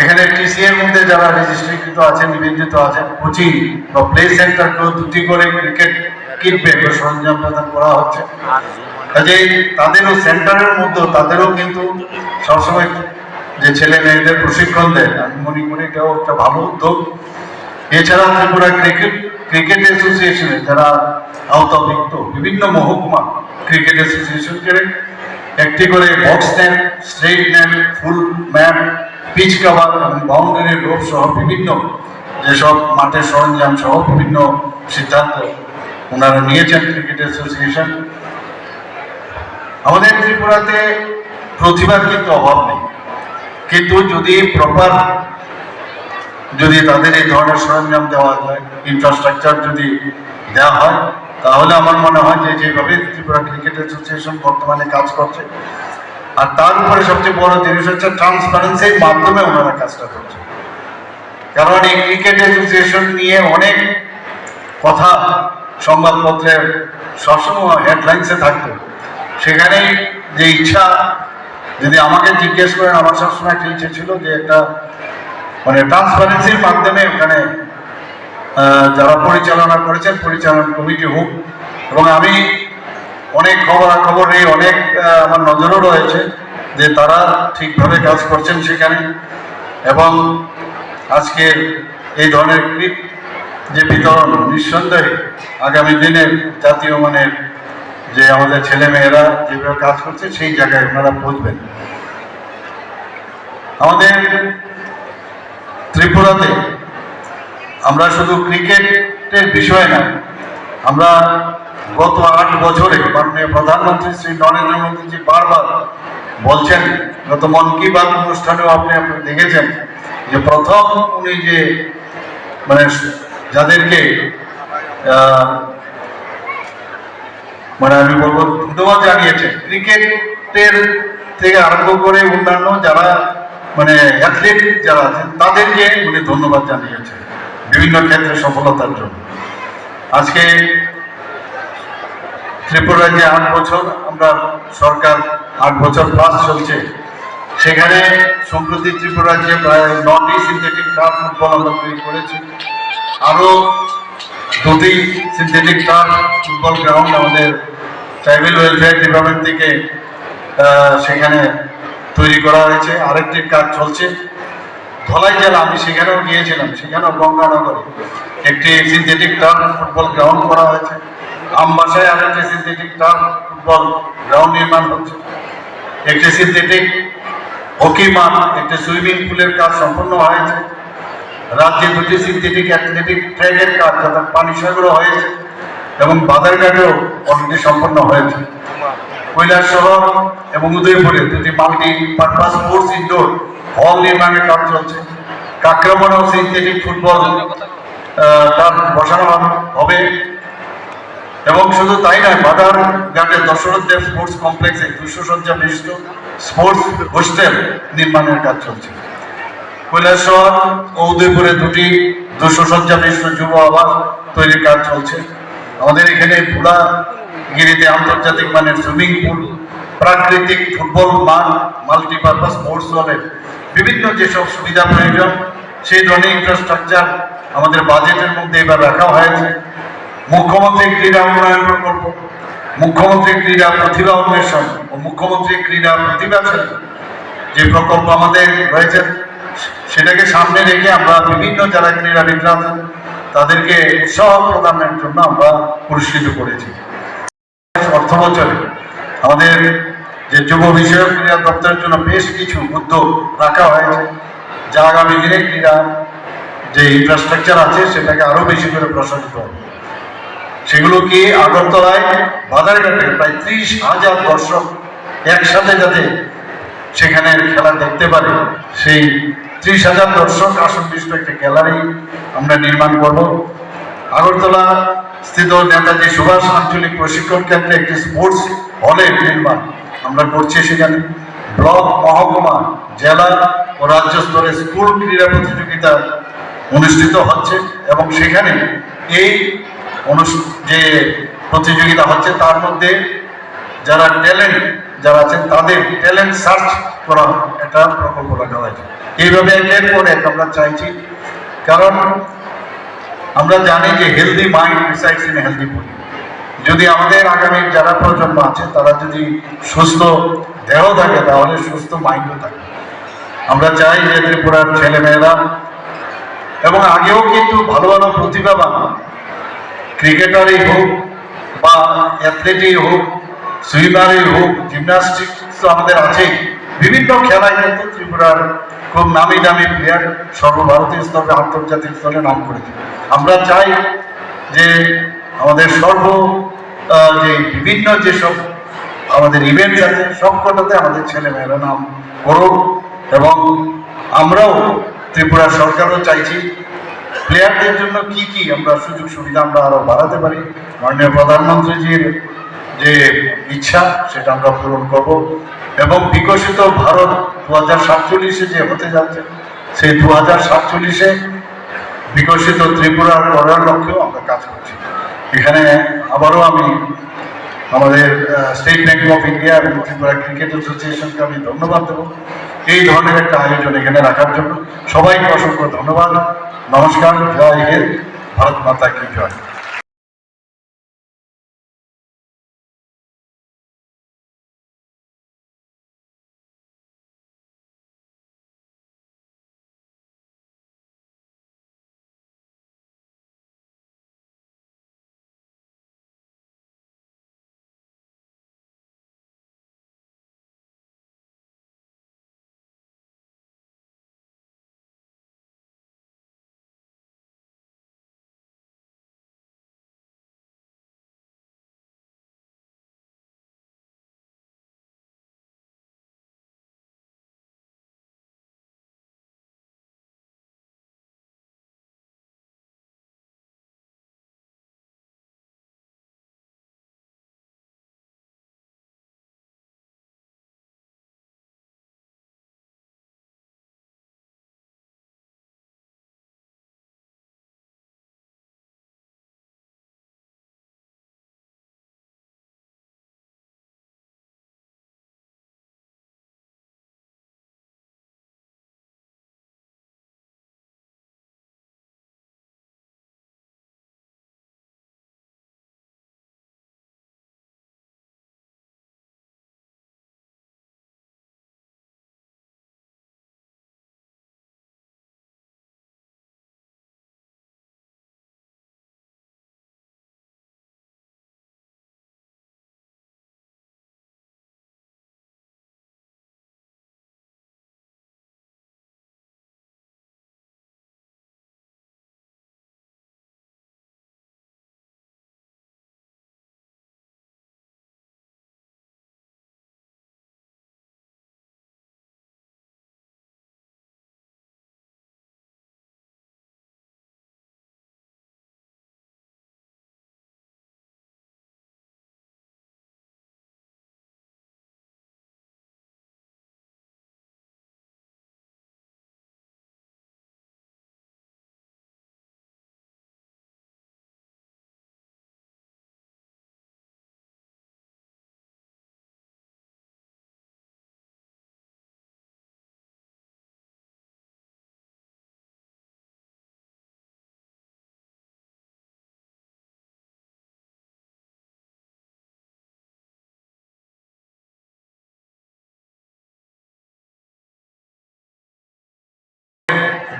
এখানে টিসি এর মধ্যে যারা রেজিস্ট্রিকৃত আছেন, নিবন্ধিত আছেন, কোচিং বা প্লে সেন্টারকেও 2টি করে ক্রিকেট কিট ব্যাগ সরঞ্জাম প্রদান করা হচ্ছে। কাজেই তাদেরও সেন্টারের মধ্যে তাদেরও কিন্তু সবসময় যে ছেলে মেয়েদের প্রশিক্ষণ দেয়, আমি মনে করি এটাও একটা ভালো উদ্যোগ। এছাড়া ত্রিপুরা ক্রিকেট অ্যাসোসিয়েশনের যারা আওতাভুক্ত বিভিন্ন মহকুমা ক্রিকেট অ্যাসোসিয়েশনকে একটি করে বক্স নেট, স্ট্রেট নেট, ফুল ম্যাট, পিচ কাভার এবং বাউন্ডারি রোপ সহ বিভিন্ন যেসব মাঠের সরঞ্জাম সহ বিভিন্ন সিদ্ধান্ত ওনারা নিয়েছেন ক্রিকেট অ্যাসোসিয়েশন। আমাদের ত্রিপুরাতে প্রতিভার কিন্তু অভাব নেই, কিন্তু যদি তাদের এই ধরনের সরঞ্জাম দেওয়া যায়, ইনফ্রাস্ট্রাকচার যদি দেওয়া হয়, তাহলে আমার মনে হয় যে যেভাবে ত্রিপুরা ক্রিকেট অ্যাসোসিয়েশন বর্তমানে কাজ করছে, আর তার উপরে সবচেয়ে বড় জিনিস হচ্ছে ট্রান্সপারেন্সির মাধ্যমে ওনারা কাজটা করছে। কারণ এই ক্রিকেট অ্যাসোসিয়েশন নিয়ে অনেক কথা সংবাদপত্রের সবসময় হেডলাইন্সে থাকতো, সেখানে যে ইচ্ছা, যদি আমাকে জিজ্ঞেস করেন, আমার সবসময় একটা ইচ্ছে ছিল যে একটা মানে ট্রান্সপারেন্সির মাধ্যমে ওখানে যারা পরিচালনা করেছেন পরিচালনা কমিটি হোক, এবং আমি অনেক খবরাখবর নেই, অনেক আমার নজরও রয়েছে যে তারা ঠিকভাবে কাজ করছেন সেখানে। এবং আজকের এই ধরনের ক্লিপ যে বিতরণ নিঃসন্দেহে আগামী দিনের জাতীয় মানের যে আমাদের ছেলেমেয়েরা যেভাবে কাজ করছে সেই জায়গায় ওনারা পৌঁছবেন। আমাদের ত্রিপুরাতে আমরা শুধু ক্রিকেটের বিষয় না, আমরা গত 8 বছরে মাননীয় প্রধানমন্ত্রী শ্রী নরেন্দ্র মোদীজি বারবার বলছেন, গত মন কি বাত অনুষ্ঠানেও আপনি দেখেছেন যে প্রথম উনি যে মানে যাদেরকে মানে আমি বলবো ধন্যবাদ জানিয়েছেন, ক্রিকেটের থেকে আরম্ভ করে অন্যান্য যারা মানে অ্যাথলিট যারা আছেন তাদেরকে উনি ধন্যবাদ জানিয়েছেন বিভিন্ন ক্ষেত্রে সফলতার জন্য। আজকে ত্রিপুরায় যে 8 বছর আমরা সরকার 8 বছর প্লাস চলছে, সেখানে সম্প্রতি ত্রিপুরা যে প্রায় 9টি সিনথেটিক টার্ফ ফুটবল আমরা তৈরি করেছি, আরো 2টি সিনথেটিক টার্ফ ফুটবল গ্রাউন্ড আমাদের ট্রাইবেল ওয়েলফেয়ার ডিপার্টমেন্ট থেকে সেখানে তৈরি করা হয়েছে। আরেকটির কাজ চলছে ধলাই জেলা, আমি সেখানেও গিয়েছিলাম, সেখানেও গঙ্গানগরে একটি সিনথেটিক টার্ফ ফুটবল গ্রাউন্ড করা হয়েছে। আমবাসায় আরেকটি সিনথেটিক টার্ফ ফুটবল গ্রাউন্ড নির্মাণ হচ্ছে। একটি সিনথেটিক হকি মাঠ, একটি সুইমিং পুলের কাজ সম্পন্ন হয়েছে। রাজ্যে 2টি সিনথেটিক অ্যাথলেটিক ট্র্যাকের কাজ অর্থাৎ পানি সাগরও হয়েছে, এবং বাদারঘাটেও অলরেডি সম্পন্ন হয়েছে। কৈলাসহর এবং উদয়পুরে 2টি মাল্টি পারপাস স্পোর্টস ইনডোর হল নির্মাণের কাজ চলছে। কাকরাবনেও সিনথেটিক ফুটবল তার বসানো হবে। এবং শুধু তাই নয়, বাদারঘাটে দশরথ দেব স্পোর্টস কমপ্লেক্সে 200 শয্যা বিশিষ্ট স্পোর্টস হোস্টেল নির্মাণের কাজ চলছে। কৈলাসহর ও উদয়পুরে 2টি 200 শয্যা বিশিষ্ট যুব আবাস তৈরির কাজ চলছে। আমাদের এখানে ভোলাগিরিতে আন্তর্জাতিক মানের সুইমিং পুল, প্রাকৃতিক ফুটবল মাঠ, মাল্টিপারপাস স্পোর্টস হলের বিভিন্ন যেসব সুবিধা প্রয়োজন সেই ধরনের ইনফ্রাস্ট্রাকচার আমাদের বাজেটের মধ্যে এবার রাখা হয়েছে। মুখ্যমন্ত্রী ক্রীড়া উন্নয়ন প্রকল্প, মুখ্যমন্ত্রী ক্রীড়া প্রতিভা অন্বেষণ ও মুখ্যমন্ত্রী ক্রীড়া প্রতিভা যে প্রকল্প আমাদের রয়েছে, সেটাকে সামনে রেখে আমরা বিভিন্ন যারা ক্রীড়াবিদরা আছেন তাদেরকে উৎসাহ প্রদানের জন্য আমরা পুরস্কৃত করেছি। অর্থ বছরে আমাদের যে যুব বিষয়ক ক্রীড়া দপ্তরের জন্য বেশ কিছু উদ্যোগ রাখা হয়েছে, যা আগামী দিনে ক্রীড়া যে ইনফ্রাস্ট্রাকচার আছে সেটাকে আরো বেশি করে প্রসারিত হবে। সেগুলো কি আগরতলায় বাজারঘাটে প্রায় 30,000 দর্শক একসাথে যাতে সেখানে খেলা দেখতে পারে, সেই 30,000 দর্শক আসন বিশিষ্ট একটা গ্যালারি আমরা নির্মাণ করব। আগরতলা স্থিত নেতাজি সুভাষ আঞ্চলিক প্রশিক্ষণ কেন্দ্রে একটি স্পোর্টস হলের নির্মাণ আমরা করছি। সেখানে ব্লক, মহকুমা, জেলা ও রাজ্য স্তরে স্কুল ক্রীড়া প্রতিযোগিতা অনুষ্ঠিত হচ্ছে, এবং সেখানে এই যে প্রতিযোগিতা হচ্ছে তার মধ্যে যারা ট্যালেন্ট যারা আছেন তাদের ট্যালেন্ট সার্চ করা একটা প্রকল্প রাখা হয়েছে। এইভাবে একের পর এক আমরা চাইছি, কারণ আমরা জানি যে healthy mind resides in healthy body. যদি আমাদের আগামী যারা প্রজন্ম আছে তারা যদি সুস্থ দেহ থাকে তাহলে সুস্থ মাইন্ডও থাকে। আমরা চাই যে ত্রিপুরার ছেলেমেয়েরা, এবং আগেও কিন্তু ভালো ভালো প্রতিভাবান ক্রিকেটারই হোক বা অ্যাথলেটই হোক, সুইমারই হোক, জিমন্যাস্টিক্স তো আমাদের আছেই, বিভিন্ন খেলায় কিন্তু ত্রিপুরার খুব নামি দামি প্লেয়ার সর্বভারতীয় স্তরে আন্তর্জাতিক স্তরে নাম করেছে। আমরা চাই যে আমাদের যে বিভিন্ন যেসব আমাদের ইভেন্ট আছে সবকটাতে আমাদের ছেলেমেয়েরা নাম করুক, এবং আমরাও ত্রিপুরা সরকারও চাইছি প্লেয়ারদের জন্য কি কি আমরা সুযোগ সুবিধা আমরা আরো বাড়াতে পারি। মাননীয় প্রধানমন্ত্রীজির যে ইচ্ছা সেটা আমরা পূরণ করব, এবং বিকশিত ভারত 2047 যে হতে যাচ্ছে সেই 2047 বিকশিত ত্রিপুরা করার লক্ষ্যেও আমরা কাজ করছি। এখানে আবারও আমি আমাদের স্টেট ব্যাংক অফ ইন্ডিয়া এবং ত্রিপুরা ক্রিকেট অ্যাসোসিয়েশনকে আমি ধন্যবাদ দেবো এই ধরনের একটা আয়োজন এখানে রাখার জন্য। সবাইকে অসংখ্য ধন্যবাদ। নমস্কার, জয় হিন্দ, ভারত মাতা কি জয়।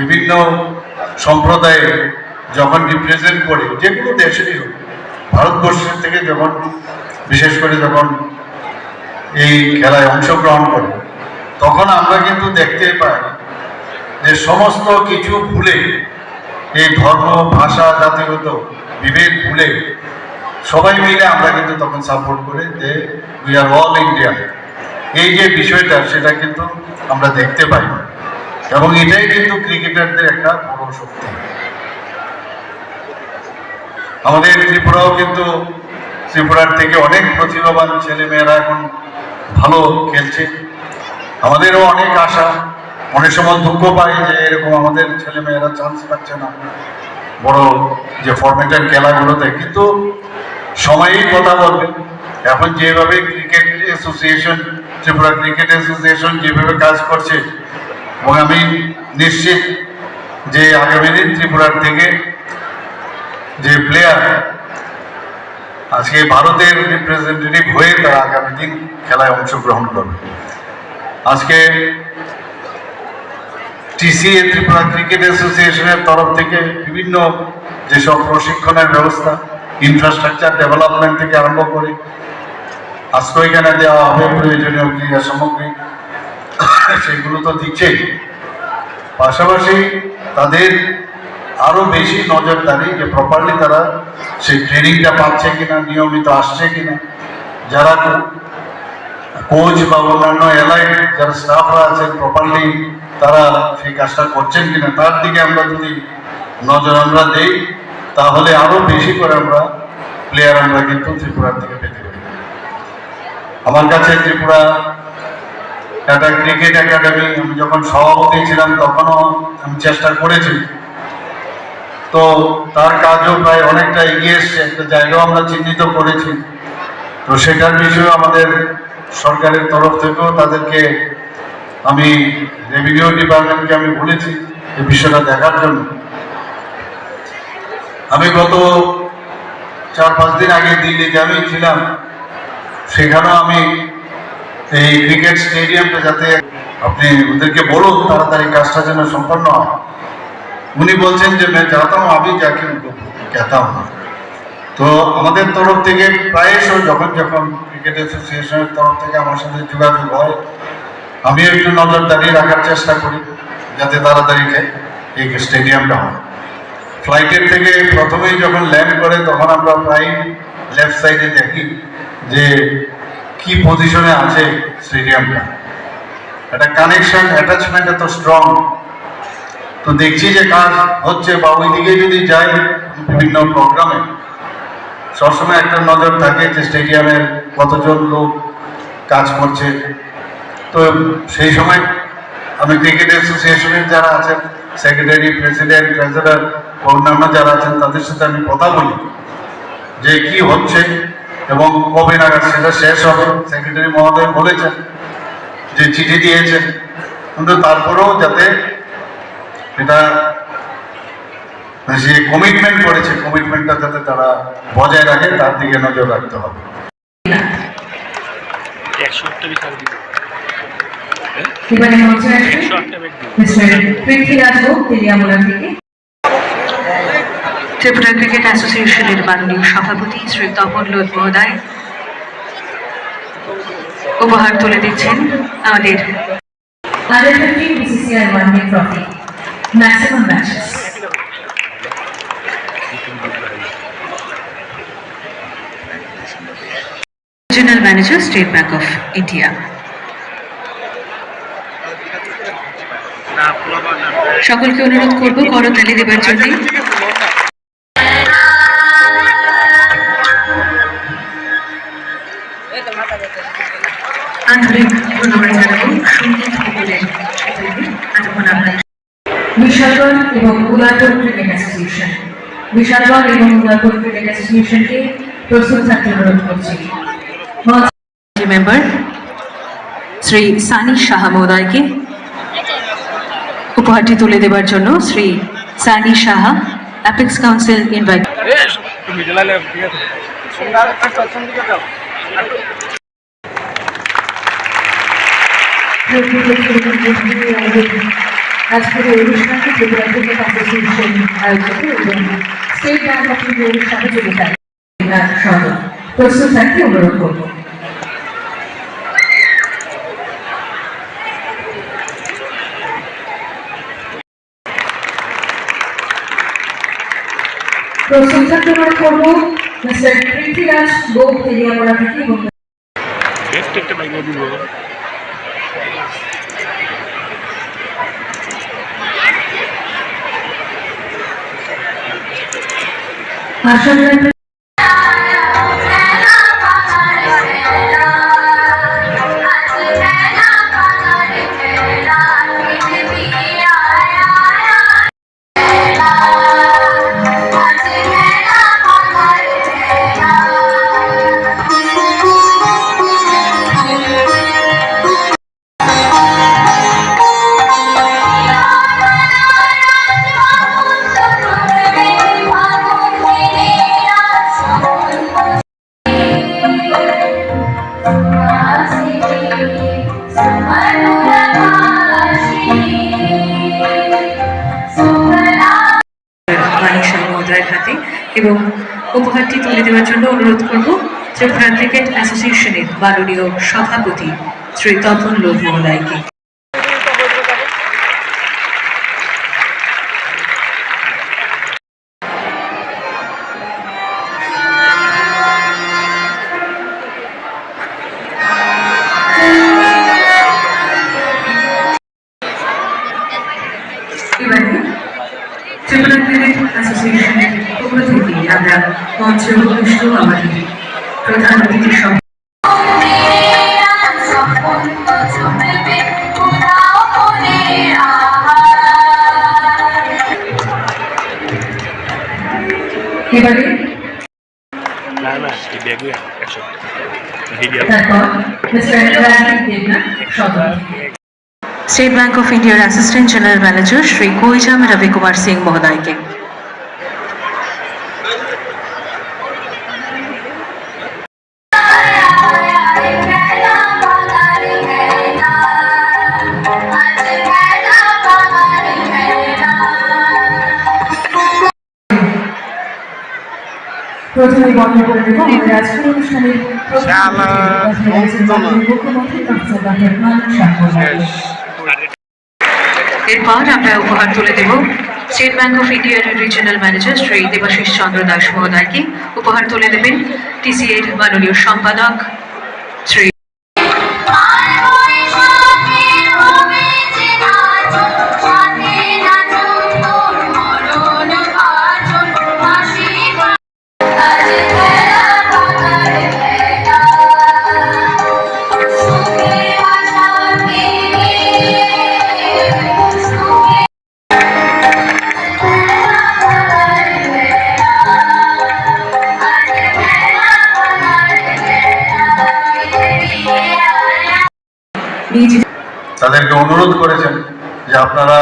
বিভিন্ন সম্প্রদায়ে যখন রিপ্রেজেন্ট করে যে কোনো দেশেরই হোক, ভারতবর্ষের থেকে যখন বিশেষ করে যখন এই খেলায় অংশগ্রহণ করে তখন আমরা কিন্তু দেখতে পাই যে সমস্ত কিছু ভুলে, এই ধর্ম, ভাষা, জাতিগত বিভেদ ভুলে সবাই মিলে আমরা কিন্তু তখন সাপোর্ট করি যে উই আর অল ইন্ডিয়া। এই যে বিষয়টা সেটা কিন্তু আমরা দেখতে পাই, এবং এটাই কিন্তু ক্রিকেটারদের একটা বড় শক্তি। আমাদের ত্রিপুরাও কিন্তু ত্রিপুরার থেকে অনেক প্রতিভাবান ছেলে মেয়েরা এখন ভালো খেলছে। আমাদেরও অনেক আশা, অনেক সময় দুঃখ পাই যে এরকম আমাদের ছেলে মেয়েরা চান্স পাচ্ছে না বড় যে ফরম্যাটের খেলাগুলোতে, কিন্তু সময়ই কথা বলবে। এখন যেভাবে cricket association, Tripura cricket association যেভাবে কাজ করছে, এবং আমি নিশ্চিত যে আগামী দিন ত্রিপুরার থেকে যে প্লেয়ার আজকে ভারতের রিপ্রেজেন্টেটিভ হয়ে তারা আগামী দিন খেলায় অংশগ্রহণ করবে। আজকে টিসিএ ত্রিপুরা ক্রিকেট অ্যাসোসিয়েশনের তরফ থেকে বিভিন্ন যেসব প্রশিক্ষণের ব্যবস্থা, ইনফ্রাস্ট্রাকচার ডেভেলপমেন্ট থেকে আরম্ভ করে আজকে এখানে দেওয়া হবে প্রয়োজনীয় ক্রীড়া সামগ্রী, সেগুলো তো দিচ্ছেই। পাশাপাশি তাদের আরো বেশি নজরদারি যে প্রপারলি তারা সেই ট্রেনিংটা পাচ্ছে কিনা, নিয়মিত আসছে কিনা, যারা কোচ বা অন্যান্য এলাইড যারা স্টাফরা আছেন প্রপারলি তারা সেই কাজটা করছেন কিনা, তার দিকে আমরা যদি নজর আমরা দেই তাহলে আরো বেশি করে আমরা প্লেয়ার আমরা কিন্তু ত্রিপুরার থেকে পেতে পারি। আমার কাছে ত্রিপুরা একটা ক্রিকেট একাডেমি, আমি যখন সভাপতি ছিলাম তখনও আমি চেষ্টা করেছি, তো তার কাজও প্রায় অনেকটা এগিয়ে এসছে, একটা জায়গাও আমরা চিহ্নিত করেছি। তো সেটার বিষয়ে আমাদের সরকারের তরফ থেকেও তাদেরকে আমি রেভিনিউ ডিপার্টমেন্টকে আমি বলেছি এই বিষয়টা দেখার জন্য। আমি গত 4-5 দিন আগে দিল্লিতে আমি ছিলাম, সেখানেও আমি এই ক্রিকেট স্টেডিয়ামটা যাতে আপনি ওদেরকে বলুন তাড়াতাড়ি কাজটা যেন সম্পন্ন হয়। উনি বলছেন যে मैं चाहता हूं अभी जाके उनको कहता हूं। তো আমাদের তরফ থেকে প্রায়শই যখন ক্রিকেট অ্যাসোসিয়েশনের তরফ থেকে আমার সাথে যোগাযোগ হয়, আমি একটু নজরদারি রাখার চেষ্টা করি যাতে তাড়াতাড়ি এই স্টেডিয়ামটা হয়। ফ্লাইটের থেকে প্রথমেই যখন ল্যান্ড করে তখন আমরা প্রায় লেফট সাইডে দেখি যে কি পজিশনে আছে স্টেডিয়ামটা, একটা কানেকশন অ্যাটাচমেন্ট এত স্ট্রং। তো দেখছি যে কাজ হচ্ছে, বা ওইদিকে যদি যাই বিভিন্ন প্রোগ্রামে সবসময় একটা নজর থাকে যে স্টেডিয়ামের কতজন লোক কাজ করছে। তো সেই সময় আমি ক্রিকেট অ্যাসোসিয়েশনের যারা আছেন সেক্রেটারি, প্রেসিডেন্ট, ট্রেজারার, অন্যান্য যারা আছেন তাদের সাথে আমি কথা বলি যে কি হচ্ছে এবং কবে নাগাদ সেটা শেষ হবে। সেক্রেটারি মহোদয় বলেছেন যে চিঠি দিয়েছেন, কিন্তু তারপরেও যাতে এটা যে কমিটমেন্ট করেছে কমিটমেন্টটা যাতে তারা বজায় রাখে তার দিকে নজর রাখতে হবে। ত্রিপুরা ক্রিকেট অ্যাসোসিয়েশনের মাননীয় সভাপতি শ্রী তপন লোধ মহোদয় উপহার তুলে দিচ্ছেন আমাদের maximum matches. Regional Manager, State Bank of India. সকলকে অনুরোধ করব করতালি দেবার জন্য। আন্তরিক ধন্যবাদ জানাবো সঙ্গীত ভবনের বিশালগড় এবং উদয়পুর ক্রিকেট অ্যাসোসিয়েশন, বিশালগড় এবং উদয়পুর ক্রিকেট অ্যাসোসিয়েশনকে প্রস্তুত থাকতে অনুরোধ করছি। মেম্বার শ্রী সানি সাহা মহোদয়কে উপহারটি তুলে দেবার জন্য Shri Sunny Saha, apex council invite. আজকের এই অনুষ্ঠানটি ত্রিপুরা ক্রিকেট অ্যাসোসিয়েশন আয়োজিত এবং স্টেট ব্যাংক অফ ইন্ডিয়ার সহযোগিতায় সহ প্রস্তুত থাকতে অনুরোধ করব। প্রস্তুত থাকতে অনুরোধ করব মিস্টার পৃথ্বীরাজ গোপ তেলিয়ামোড়া থেকে এবং আসলে এবং উপহারটি তুলে দেওয়ার জন্য অনুরোধ করব ত্রিপুরা ক্রিকেট অ্যাসোসিয়েশনের মাননীয় সভাপতি শ্রী তপন লোধ মহোদয়কে। এবারে ত্রিপুরা ক্রিকেট অ্যাসোসিয়েশনের পক্ষ থেকে আমরা মঞ্চে উপবিষ্ট আমাদের প্রধান অতিথির সঙ্গে এবারে তারপর মিস্টার রাজীব দেবনাথ সদর স্টেট ব্যাংক অফ ইন্ডিয়ার অ্যাসিস্ট্যান্ট জেনারেল ম্যানেজার শ্রী কোইজাম রবি কুমার সিং মহোদয়কে। প্রথমে বন্ধ করে দেব আমাদের আজকের অনুষ্ঠানের মুখ্যমন্ত্রী ডক্টর মানব সাহা। এরপর আমরা উপহার তুলে দেব স্টেট ব্যাংক অফ ইন্ডিয়ার রিজিওনাল ম্যানেজার শ্রী দেবাশিস চন্দ্র দাস মহোদয়কে। উপহার তুলে দেবেন টিসিএর মাননীয় সম্পাদক শ্রী তাদেরকে অনুরোধ করেছেন যে আপনারা